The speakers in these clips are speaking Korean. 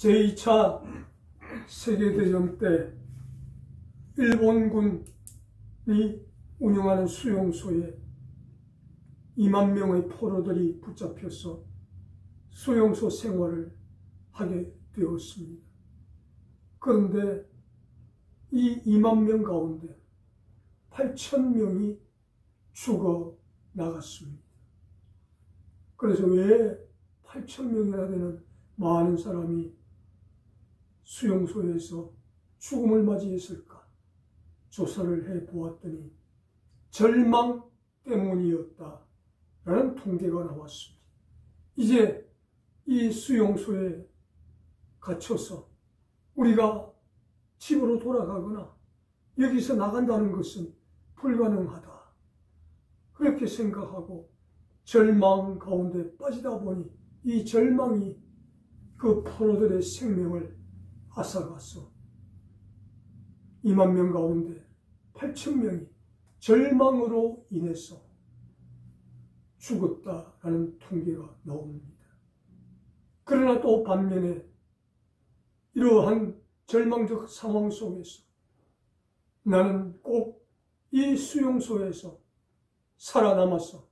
제2차 세계대전 때 일본군이 운영하는 수용소에 2만 명의 포로들이 붙잡혀서 수용소 생활을 하게 되었습니다. 그런데 이 2만 명 가운데 8천 명이 죽어 나갔습니다. 그래서 왜 8천 명이나 되는 많은 사람이 수용소에서 죽음을 맞이했을까? 조사를 해보았더니 절망 때문이었다라는 통계가 나왔습니다. 이제 이 수용소에 갇혀서 우리가 집으로 돌아가거나 여기서 나간다는 것은 불가능하다. 그렇게 생각하고 절망 가운데 빠지다 보니 이 절망이 그 포로들의 생명을 앗아가서 2만 명 가운데 8천 명이 절망으로 인해서 죽었다라는 통계가 나옵니다. 그러나 또 반면에 이러한 절망적 상황 속에서 나는 꼭 이 수용소에서 살아남아서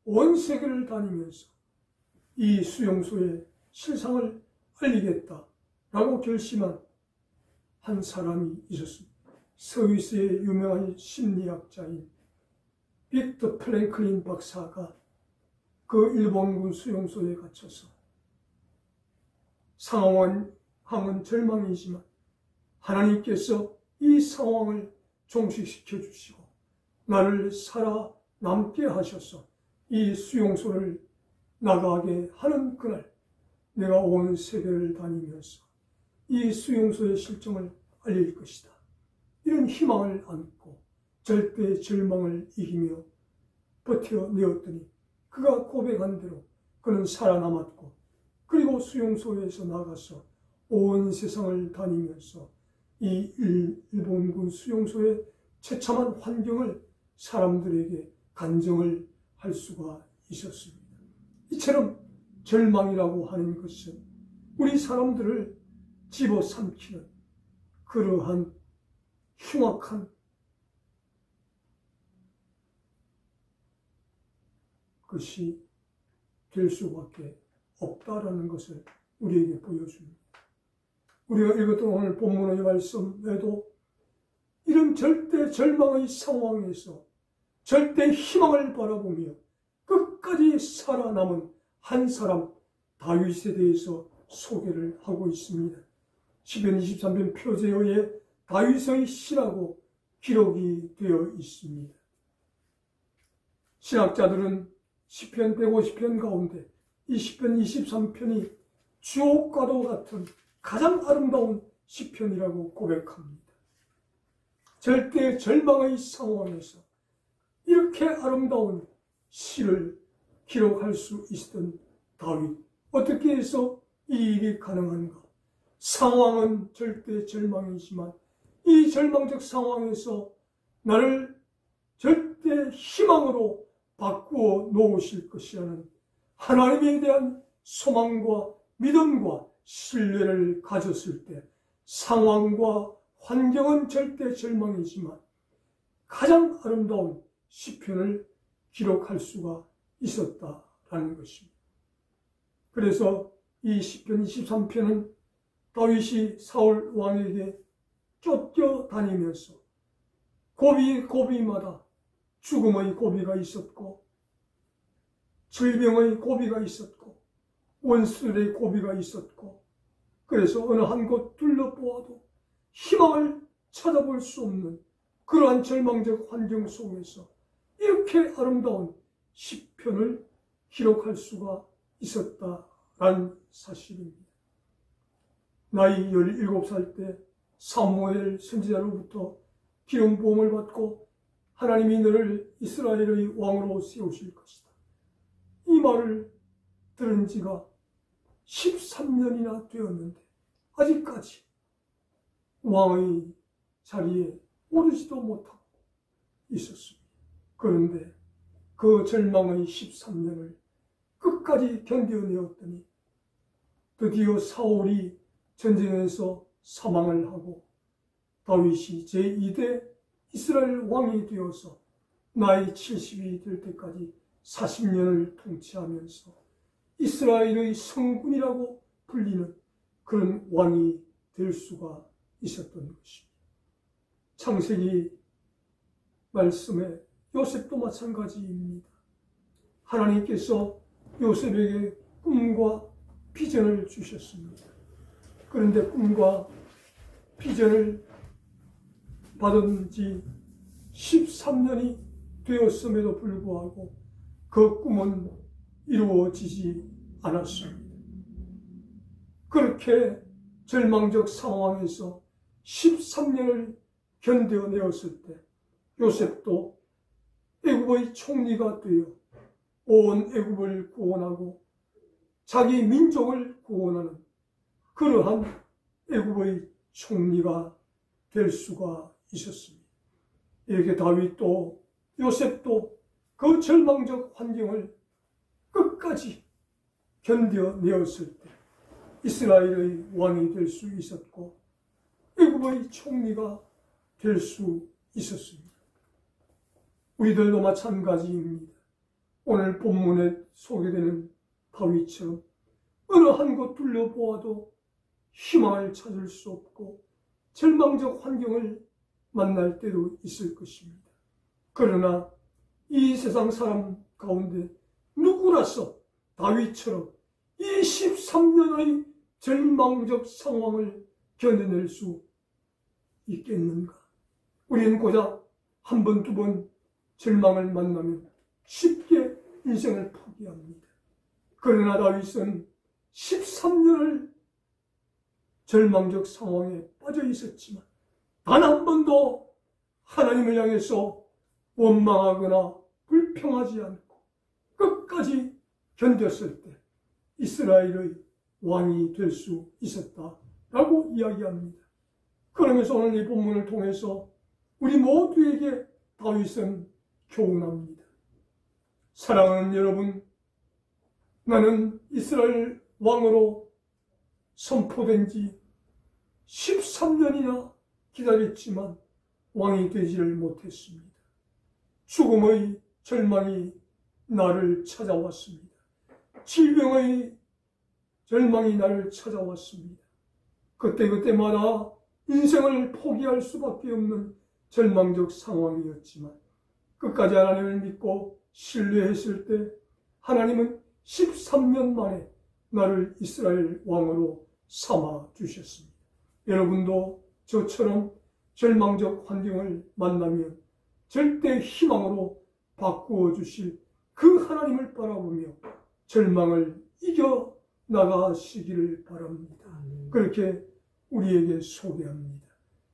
온 세계를 다니면서 이 수용소의 실상을 알리겠다라고 결심한 한 사람이 있었습니다. 스위스의 유명한 심리학자인 빅터 프랭클린 박사가 그 일본군 수용소에 갇혀서 상황은 절망이지만 하나님께서 이 상황을 종식시켜 주시고 나를 살아남게 하셔서 이 수용소를 나가게 하는 그날 내가 온 세계를 다니면서 이 수용소의 실정을 알릴 것이다. 이런 희망을 안고 절대 절망을 이기며 버텨내었더니 그가 고백한 대로 그는 살아남았고 그리고 수용소에서 나가서 온 세상을 다니면서 이 일본군 수용소의 처참한 환경을 사람들에게 간증을 할 수가 있었습니다. 이처럼 절망이라고 하는 것은 우리 사람들을 집어삼키는 그러한 흉악한 것이 될 수밖에 없다라는 것을 우리에게 보여줍니다. 우리가 읽었던 오늘 본문의 말씀에도 이런 절대 절망의 상황에서 절대 희망을 바라보며 끝까지 살아남은 한 사람 다윗에 대해서 소개를 하고 있습니다. 시편 23편 표제어에 다윗의 시라고 기록이 되어 있습니다. 신학자들은 시편 150편 가운데 이 시편 23편이 주옥과도 같은 가장 아름다운 시편이라고 고백합니다. 절대 절망의 상황에서 이렇게 아름다운 시를 기록할 수 있었던 다윗, 어떻게 해서 이 일이 가능한가? 상황은 절대 절망이지만 이 절망적 상황에서 나를 절대 희망으로 바꾸어 놓으실 것이라는 하나님에 대한 소망과 믿음과 신뢰를 가졌을 때 상황과 환경은 절대 절망이지만 가장 아름다운 시편을 기록할 수가 있었다라는 것입니다. 그래서 이 시편 23편은 다윗이 사울 왕에게 쫓겨다니면서 고비마다 죽음의 고비가 있었고 질병의 고비가 있었고 원수들의 고비가 있었고 그래서 어느 한 곳 둘러보아도 희망을 찾아볼 수 없는 그러한 절망적 환경 속에서 이렇게 아름다운 시편을 기록할 수가 있었다라는 사실입니다. 나이 17살 때 사무엘 선지자로부터 기름 부음을 받고 하나님이 너를 이스라엘의 왕으로 세우실 것이다. 이 말을 들은 지가 13년이나 되었는데 아직까지 왕의 자리에 오르지도 못하고 있었습니다. 그런데 그 절망의 13년을 끝까지 견뎌내었더니 드디어 사울이 전쟁에서 사망을 하고 다윗이 제2대 이스라엘 왕이 되어서 나이 70이 될 때까지 40년을 통치하면서 이스라엘의 성군이라고 불리는 그런 왕이 될 수가 있었던 것입니다. 창세기 말씀에 요셉도 마찬가지입니다. 하나님께서 요셉에게 꿈과 비전을 주셨습니다. 그런데 꿈과 비전을 받은 지 13년이 되었음에도 불구하고 그 꿈은 이루어지지 않았습니다. 그렇게 절망적 상황에서 13년을 견뎌내었을 때 요셉도 애굽의 총리가 되어 온 애굽을 구원하고 자기 민족을 구원하는 그러한 애굽의 총리가 될 수가 있었습니다. 이렇게 다윗도 요셉도 그 절망적 환경을 끝까지 견뎌내었을 때 이스라엘의 왕이 될 수 있었고 애굽의 총리가 될 수 있었습니다. 우리들도 마찬가지입니다. 오늘 본문에 소개되는 다윗처럼 어느 한 곳 둘러보아도 희망을 찾을 수 없고 절망적 환경을 만날 때도 있을 것입니다. 그러나 이 세상 사람 가운데 누구라서 다윗처럼 23년의 절망적 상황을 견뎌낼 수 있겠는가? 우리는 고작 한 번, 두 번 절망을 만나면 쉽게 인생을 포기합니다. 그러나 다윗은 13년을 절망적 상황에 빠져 있었지만 단 한 번도 하나님을 향해서 원망하거나 불평하지 않고 끝까지 견뎠을 때 이스라엘의 왕이 될 수 있었다라고 이야기합니다. 그러면서 오늘 이 본문을 통해서 우리 모두에게 다윗은 교훈합니다. 사랑하는 여러분, 나는 이스라엘 왕으로 선포된 지 13년이나 기다렸지만 왕이 되지를 못했습니다. 죽음의 절망이 나를 찾아왔습니다. 질병의 절망이 나를 찾아왔습니다. 그때마다 인생을 포기할 수밖에 없는 절망적 상황이었지만 끝까지 하나님을 믿고 신뢰했을 때 하나님은 13년 만에 나를 이스라엘 왕으로 삼아 주셨습니다. 여러분도 저처럼 절망적 환경을 만나면 절대 희망으로 바꾸어 주실 그 하나님을 바라보며 절망을 이겨 나가시기를 바랍니다. 그렇게 우리에게 소개합니다.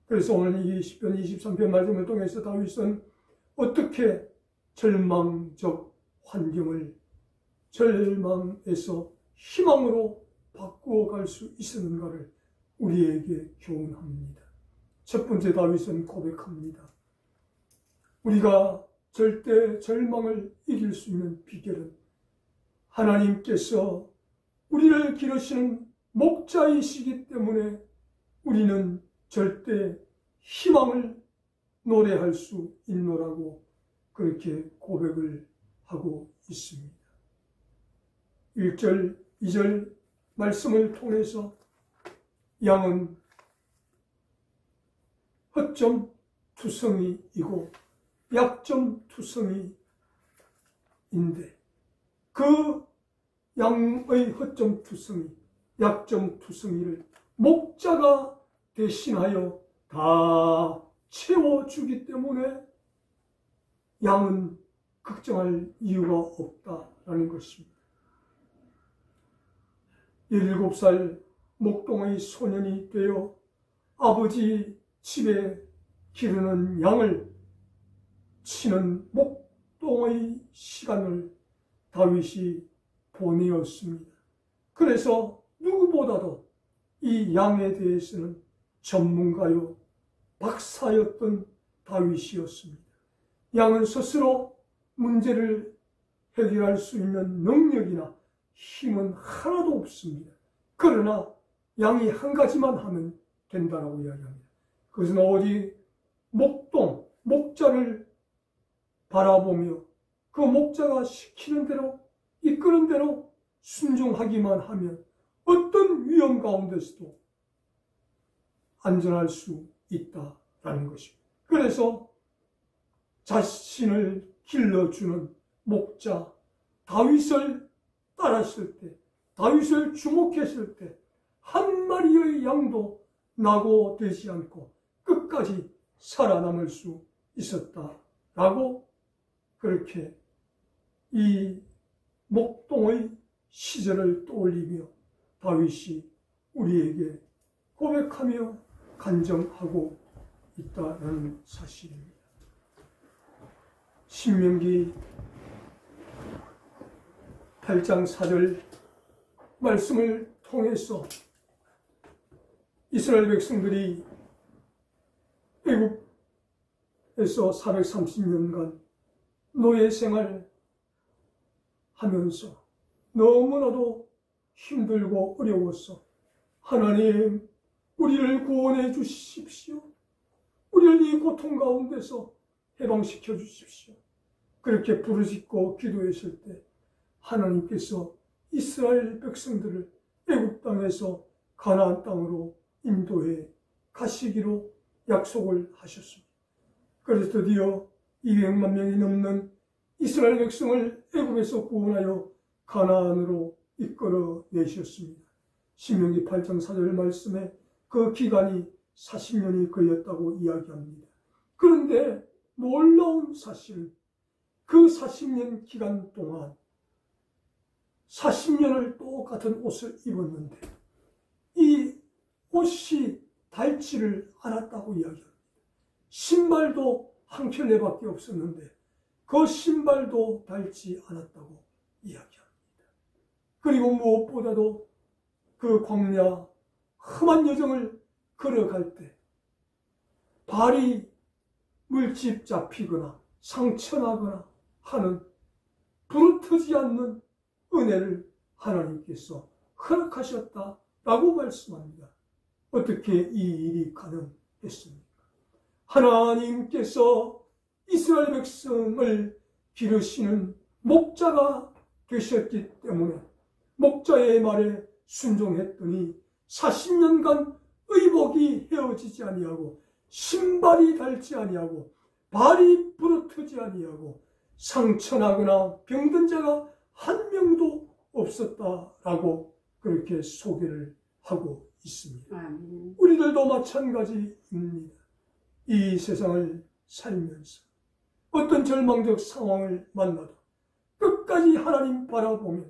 그래서 오늘 이 시편 23편 말씀을 통해서 다윗은 어떻게 절망적 환경을 절망에서 희망으로 바꾸어 갈 수 있었는가를 우리에게 교훈합니다. 첫 번째 다윗은 고백합니다. 우리가 절대 절망을 이길 수 있는 비결은 하나님께서 우리를 기르시는 목자이시기 때문에 우리는 절대 희망을 노래할 수 있노라고 그렇게 고백을 하고 있습니다. 1절, 2절 말씀을 통해서 양은 허점투성이이고 약점투성이인데 그 양의 허점투성이, 약점투성이를 목자가 대신하여 다 채워주기 때문에 양은 걱정할 이유가 없다라는 것입니다. 17살 목동의 소년이 되어 아버지 집에 기르는 양을 치는 목동의 시간을 다윗이 보내었습니다. 그래서 누구보다도 이 양에 대해서는 전문가요, 박사였던 다윗이었습니다. 양은 스스로 문제를 해결할 수 있는 능력이나 힘은 하나도 없습니다. 그러나 양이 한 가지만 하면 된다라고 이야기합니다. 그것은 어디 목동, 목자를 바라보며 그 목자가 시키는 대로 이끄는 대로 순종하기만 하면 어떤 위험 가운데서도 안전할 수 있다라는 것입니다. 그래서 자신을 길러주는 목자 다윗을 따랐을 때, 다윗을 주목했을 때 한 마리의 양도 낙오되지 않고 끝까지 살아남을 수 있었다라고 그렇게 이 목동의 시절을 떠올리며 다윗이 우리에게 고백하며 간증하고 있다는 사실입니다. 신명기 8장 4절 말씀을 통해서 이스라엘 백성들이 애국에서 430년간 노예 생활 하면서 너무나도 힘들고 어려웠어. 하나님, 우리를 구원해 주십시오. 우리를 이 고통 가운데서 해방시켜 주십시오. 그렇게 부르짖고 기도했을 때 하나님께서 이스라엘 백성들을 애국 땅에서 가나안 땅으로 인도해 가시기로 약속을 하셨습니다. 그래서 드디어 200만 명이 넘는 이스라엘 백성을 애국에서 구원하여 가나안으로 이끌어 내셨습니다. 신명기 8장 4절 말씀에 그 기간이 40년이 걸렸다고 이야기합니다. 그런데 놀라운 사실은 그 40년 기간 동안 40년을 똑같은 옷을 입었는데 이 옷이 닳지를 않았다고 이야기합니다. 신발도 한 켤레밖에 없었는데 그 신발도 닳지 않았다고 이야기합니다. 그리고 무엇보다도 그 광야 험한 여정을 걸어갈 때 발이 물집 잡히거나 상처나거나 하는 부르트지 않는 은혜를 하나님께서 허락하셨다라고 말씀합니다. 어떻게 이 일이 가능했습니까? 하나님께서 이스라엘 백성을 기르시는 목자가 되셨기 때문에 목자의 말에 순종했더니 40년간 의복이 헤어지지 아니하고 신발이 닳지 아니하고 발이 부르트지 아니하고 상처나거나 병든 자가 한 명도 없었다라고 그렇게 소개를 하고 있습니다. 우리들도 마찬가지입니다. 이 세상을 살면서 어떤 절망적 상황을 만나도 끝까지 하나님 바라보며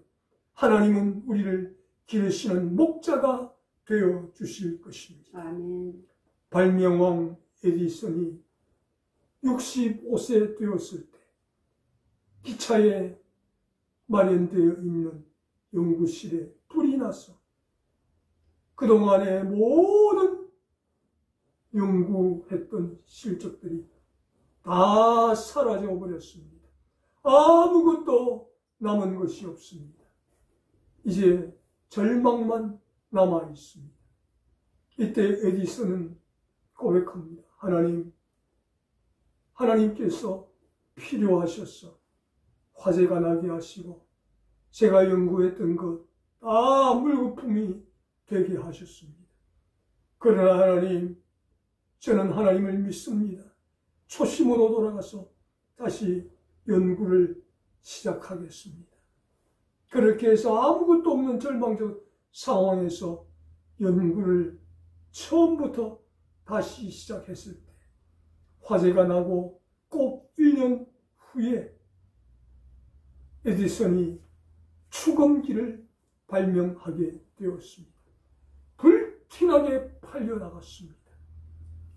하나님은 우리를 기르시는 목자가 되어 주실 것입니다. 아멘. 발명왕 에디슨이 65세 되었을 때 기차에 마련되어 있는 연구실에 불이 나서 그동안의 모든 연구했던 실적들이 다 사라져 버렸습니다. 아무것도 남은 것이 없습니다. 이제 절망만 남아 있습니다. 이때 에디슨은 고백합니다. 하나님께서 필요하셔서 화재가 나게 하시고 제가 연구했던 것 다 물거품이 되게 하셨습니다. 그러나 하나님, 저는 하나님을 믿습니다. 초심으로 돌아가서 다시 연구를 시작하겠습니다. 그렇게 해서 아무것도 없는 절망적 상황에서 연구를 처음부터 다시 시작했을 때 화재가 나고 꼭 1년 후에 에디슨이 축음기를 발명하게 되었습니다. 불티나게 팔려나갔습니다.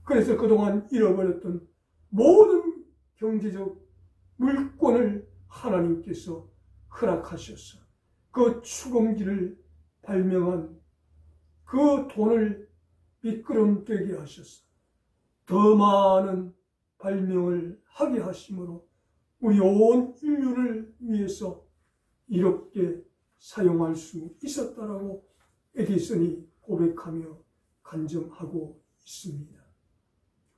그래서 그동안 잃어버렸던 모든 경제적 물권을 하나님께서 허락하셔서 그 축음기를 발명한 그 돈을 미끄럼되게 하셔서 더 많은 발명을 하게 하심으로 우리 온 인류를 위해서 이롭게 사용할 수 있었다라고 에디슨이 고백하며 간증하고 있습니다.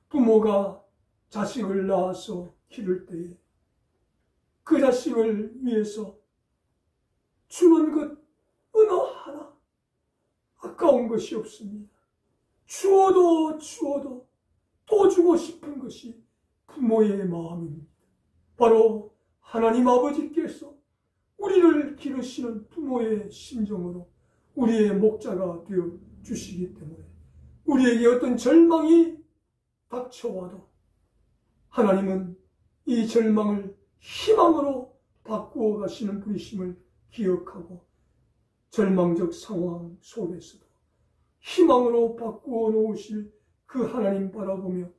부모가 자식을 낳아서 기를 때에 그 자식을 위해서 주는 것 어느 하나 아까운 것이 없습니다. 주어도 또 주고 싶은 것이 부모의 마음입니다. 바로 하나님 아버지께서 우리를 기르시는 부모의 심정으로 우리의 목자가 되어 주시기 때문에 우리에게 어떤 절망이 닥쳐와도 하나님은 이 절망을 희망으로 바꾸어 가시는 분이심을 기억하고 절망적 상황 속에서도 희망으로 바꾸어 놓으실 그 하나님 바라보며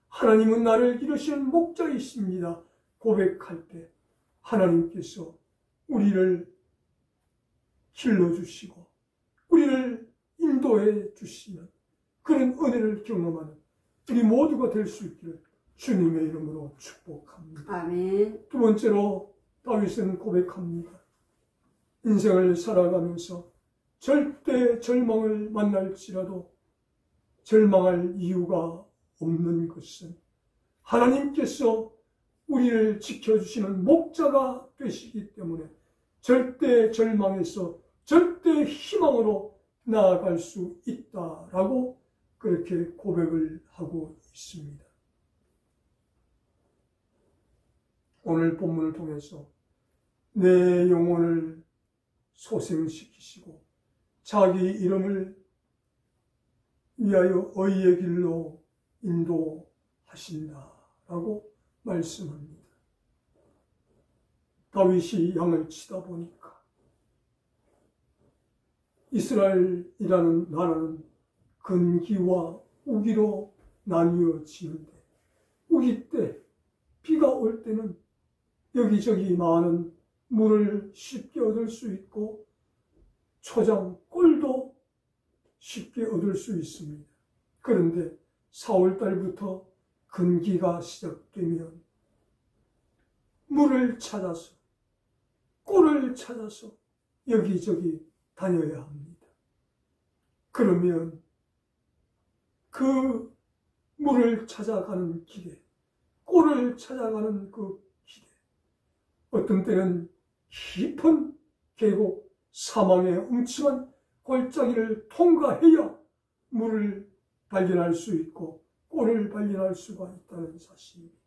하나님은 나를 기르시는 목자이십니다 고백할 때 하나님께서 우리를 길러주시고 우리를 인도해 주시는 그런 은혜를 경험하는 우리 모두가 될 수 있기를 주님의 이름으로 축복합니다. 아멘. 두 번째로 다윗은 고백합니다. 인생을 살아가면서 절대 절망을 만날지라도 절망할 이유가 없는 것은 하나님께서 우리를 지켜주시는 목자가 되시기 때문에 절대 절망에서 절대 희망으로 나아갈 수 있다라고 그렇게 고백을 하고 있습니다. 오늘 본문을 통해서 내 영혼을 소생시키시고 자기 이름을 위하여 의의 길로 인도하신다라고 말씀합니다. 다윗이 양을 치다 보니까 이스라엘이라는 나라는 근기와 우기로 나뉘어지는데 우기 때 비가 올 때는 여기저기 많은 물을 쉽게 얻을 수 있고 초장, 꿀도 쉽게 얻을 수 있습니다. 그런데 4월달부터 근기가 시작되면 물을 찾아서 꿀을 찾아서 여기저기 다녀야 합니다. 그러면 그 물을 찾아가는 길에 꿀을 찾아가는 그 길에 어떤 때는 깊은 계곡 사망의 음침한 골짜기를 통과해야 물을 발견할 수 있고 꿀을 발견할 수가 있다는 사실입니다.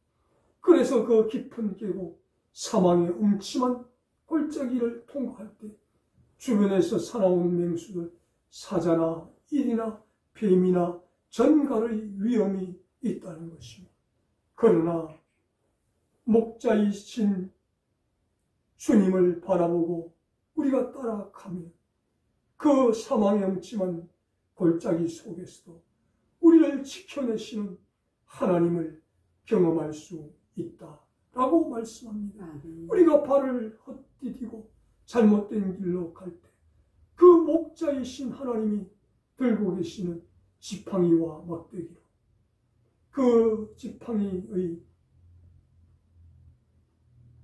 그래서 그 깊은 계곡 사망의 음침한 골짜기를 통과할 때 주변에서 살아온 맹수들 사자나 일이나 뱀이나 전갈의 위험이 있다는 것입니다. 그러나 목자이신 주님을 바라보고 우리가 따라가면 그 사망의 음침한 골짜기 속에서도 우리를 지켜내시는 하나님을 경험할 수 있다라고 말씀합니다. 우리가 발을 헛디디고 잘못된 길로 갈 때 그 목자이신 하나님이 들고 계시는 지팡이와 막대기로 그 지팡이의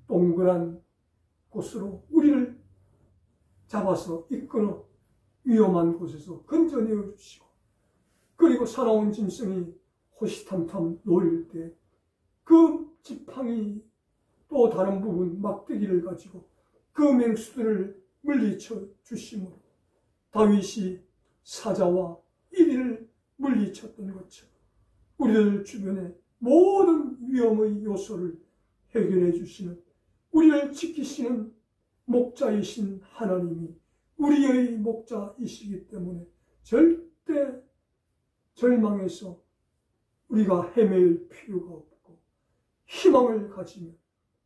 동그란 곳으로 우리를 잡아서 이끌어 위험한 곳에서 건져내어 주시고 그리고 살아온 짐승이 호시탐탐 놓일 때 그 지팡이 또 다른 부분 막대기를 가지고 그 맹수들을 물리쳐 주심으로 다윗이 사자와 이리를 물리쳤던 것처럼 우리들 주변의 모든 위험의 요소를 해결해 주시는 우리를 지키시는 목자이신 하나님이 우리의 목자이시기 때문에 절대 절망에서 우리가 헤맬 필요가 없고 희망을 가지며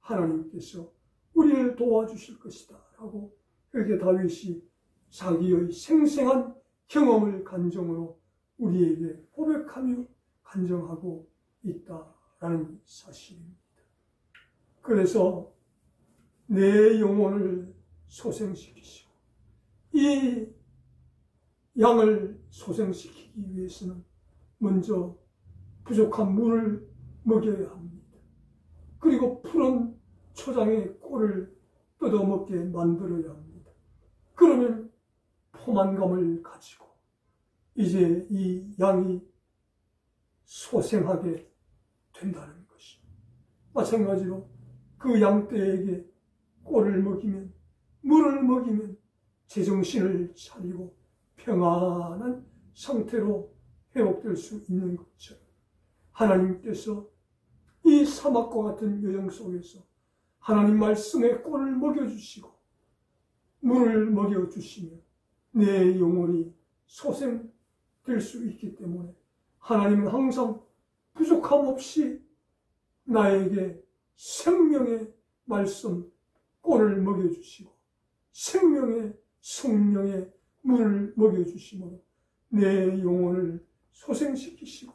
하나님께서 우리를 도와주실 것이다 라고 그렇게 다윗이 자기의 생생한 경험을 간증으로 우리에게 고백하며 간증하고 있다라는 사실입니다. 그래서 내 영혼을 소생시키시고 이 양을 소생시키기 위해서는 먼저 부족한 물을 먹여야 합니다. 그리고 푸른 초장의 꿀을 뜯어먹게 만들어야 합니다. 그러면 포만감을 가지고 이제 이 양이 소생하게 된다는 것이. 마찬가지로 그 양떼에게 꼴을 먹이면, 물을 먹이면 제정신을 차리고 평안한 상태로 회복될 수 있는 것처럼, 하나님께서 이 사막과 같은 여정 속에서 하나님 말씀에 꼴을 먹여주시고 물을 먹여주시며 내 영혼이 소생될 수 있기 때문에 하나님은 항상 부족함 없이 나에게 생명의 말씀 꼴을 먹여주시고 생명의 성령의 물을 먹여주시므로 내 영혼을 소생시키시고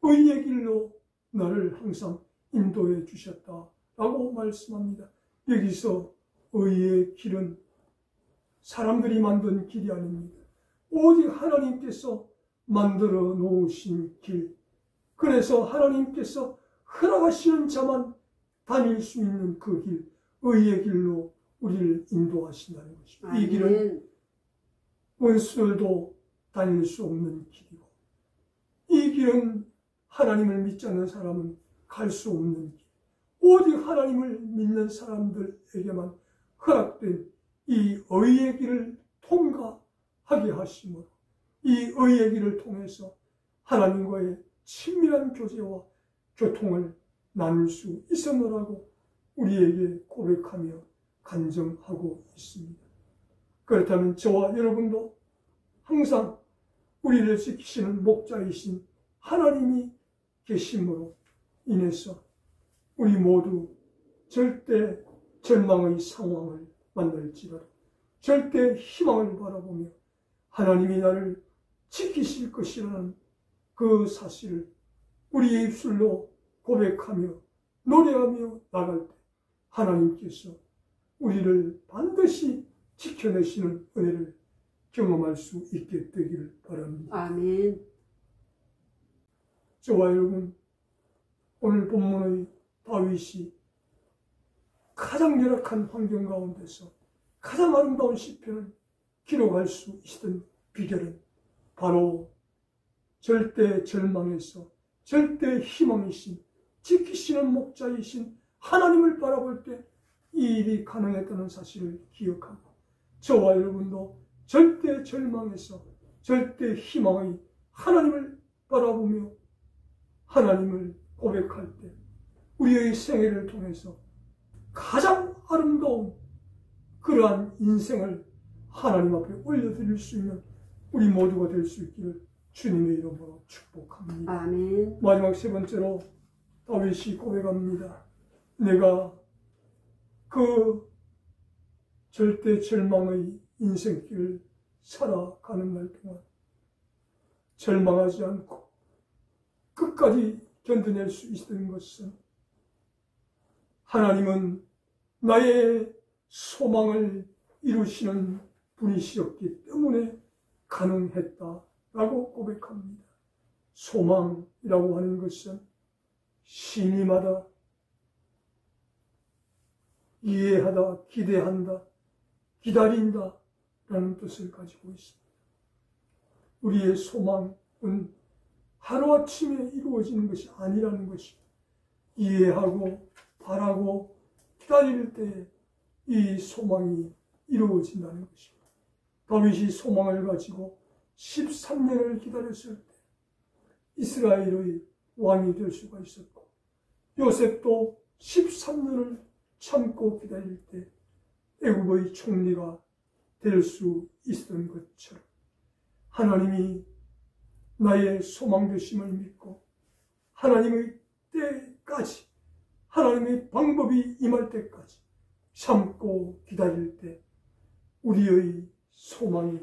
의의 길로 나를 항상 인도해 주셨다라고 말씀합니다. 여기서 의의 길은 사람들이 만든 길이 아닙니다. 오직 하나님께서 만들어 놓으신 길. 그래서 하나님께서 허락하시는 자만 다닐 수 있는 그 길, 의의 길로 우리를 인도하신다는 것입니다. 이 길은 원수들도 다닐 수 없는 길이고, 이 길은 하나님을 믿지 않는 사람은 갈 수 없는 길, 오직 하나님을 믿는 사람들에게만 허락된 이 의의 길을 통과하게 하심으로 이 의의 길을 통해서 하나님과의 친밀한 교제와 교통을 나눌 수 있었노라고 우리에게 고백하며 간증하고 있습니다. 그렇다면 저와 여러분도 항상 우리를 지키시는 목자이신 하나님이 계심으로 인해서 우리 모두 절대 절망의 상황을 만날지라도 절대 희망을 바라보며 하나님이 나를 지키실 것이라는 그 사실을 우리의 입술로 고백하며 노래하며 나갈 때 하나님께서 우리를 반드시 지켜내시는 은혜를 경험할 수 있게 되기를 바랍니다. 아멘. 저와 여러분, 오늘 본문의 다윗이 가장 열악한 환경 가운데서 가장 아름다운 시편을 기록할 수 있었던 비결은 바로 절대 절망에서 절대 희망이신 지키시는 목자이신 하나님을 바라볼 때 이 일이 가능했다는 사실을 기억하고 저와 여러분도 절대 절망에서 절대 희망의 하나님을 바라보며 하나님을 고백할 때 우리의 생애를 통해서 가장 아름다운 그러한 인생을 하나님 앞에 올려드릴 수 있는 우리 모두가 될 수 있기를 주님의 이름으로 축복합니다. 아멘. 마지막 세 번째로 다윗이 고백합니다. 내가 그 절대 절망의 인생길을 살아가는 날 동안 절망하지 않고 끝까지 견뎌낼 수 있었던 것은 하나님은 나의 소망을 이루시는 분이시었기 때문에 가능했다라고 고백합니다. 소망이라고 하는 것은 신임하다, 이해하다, 기대한다, 기다린다 라는 뜻을 가지고 있습니다. 우리의 소망은 하루아침에 이루어지는 것이 아니라는 것이 이해하고 바라고 기다릴 때 이 소망이 이루어진다는 것입니다. 다윗이 소망을 가지고 13년을 기다렸을 때 이스라엘의 왕이 될 수가 있었고 요셉도 13년을 참고 기다릴 때 애굽의 총리가 될 수 있었던 것처럼 하나님이 나의 소망 되심을 믿고 하나님의 때까지 하나님의 방법이 임할 때까지 참고 기다릴 때 우리의 소망이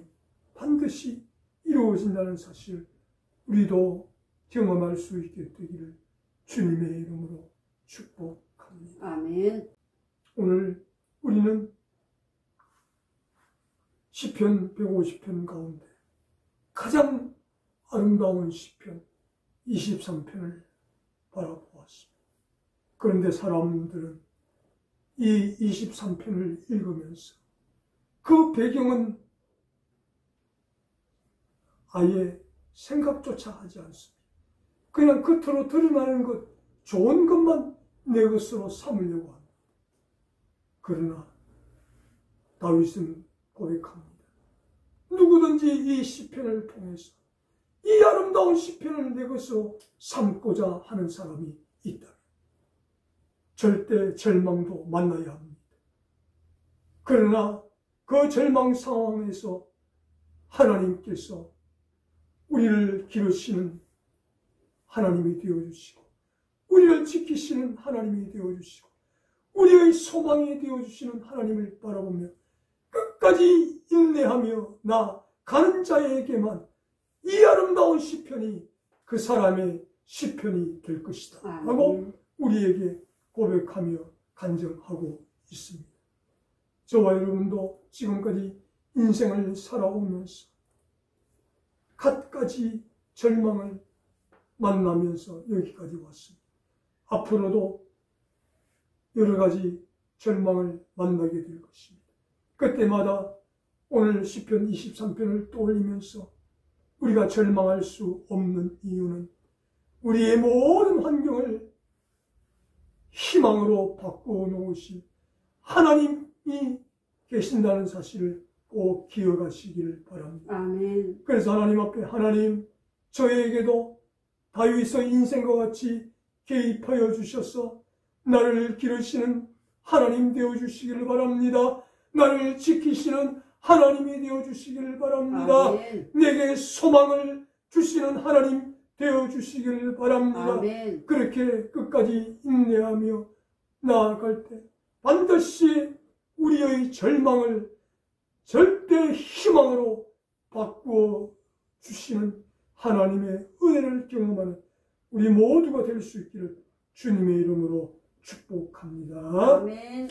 반드시 이루어진다는 사실 우리도 경험할 수 있게 되기를 주님의 이름으로 축복합니다. 아멘. 오늘 우리는 시편 150편 가운데 가장 아름다운 시편 23편을 바라보았습니다. 그런데 사람들은 이 23편을 읽으면서 그 배경은 아예 생각조차 하지 않습니다. 그냥 겉으로 드러나는 것, 좋은 것만 내 것으로 삼으려고 합니다. 그러나 다윗은 고백합니다. 누구든지 이 시편을 통해서 이 아름다운 시편을 내 것으로 삼고자 하는 사람이 있다면 절대 절망도 만나야 합니다. 그러나 그 절망 상황에서 하나님께서 우리를 기르시는 하나님이 되어주시고 우리를 지키시는 하나님이 되어주시고 우리의 소망이 되어주시는 하나님을 바라보며 끝까지 인내하며 나가는 자에게만 이 아름다운 시편이 그 사람의 시편이 될 것이다 하고 우리에게 고백하며 간증하고 있습니다. 저와 여러분도 지금까지 인생을 살아오면서 갖가지 절망을 만나면서 여기까지 왔습니다. 앞으로도 여러 가지 절망을 만나게 될 것입니다. 그때마다 오늘 시편 23편을 떠올리면서 우리가 절망할 수 없는 이유는 우리의 모든 환경을 희망으로 바꾸어 놓으신 하나님이 계신다는 사실을 꼭 기억하시기를 바랍니다. 아멘. 그래서 하나님 앞에 하나님 저에게도 다윗의 인생과 같이 개입하여 주셔서 나를 기르시는 하나님 되어주시기를 바랍니다. 나를 지키시는 하나님이 되어주시기를 바랍니다. 아멘. 내게 소망을 주시는 하나님 되어주시기를 바랍니다. 아멘. 그렇게 끝까지 인내하며 나아갈 때 반드시 우리의 절망을 절대 희망으로 바꾸어 주시는 하나님의 은혜를 경험하는 우리 모두가 될 수 있기를 주님의 이름으로 축복합니다. 아멘.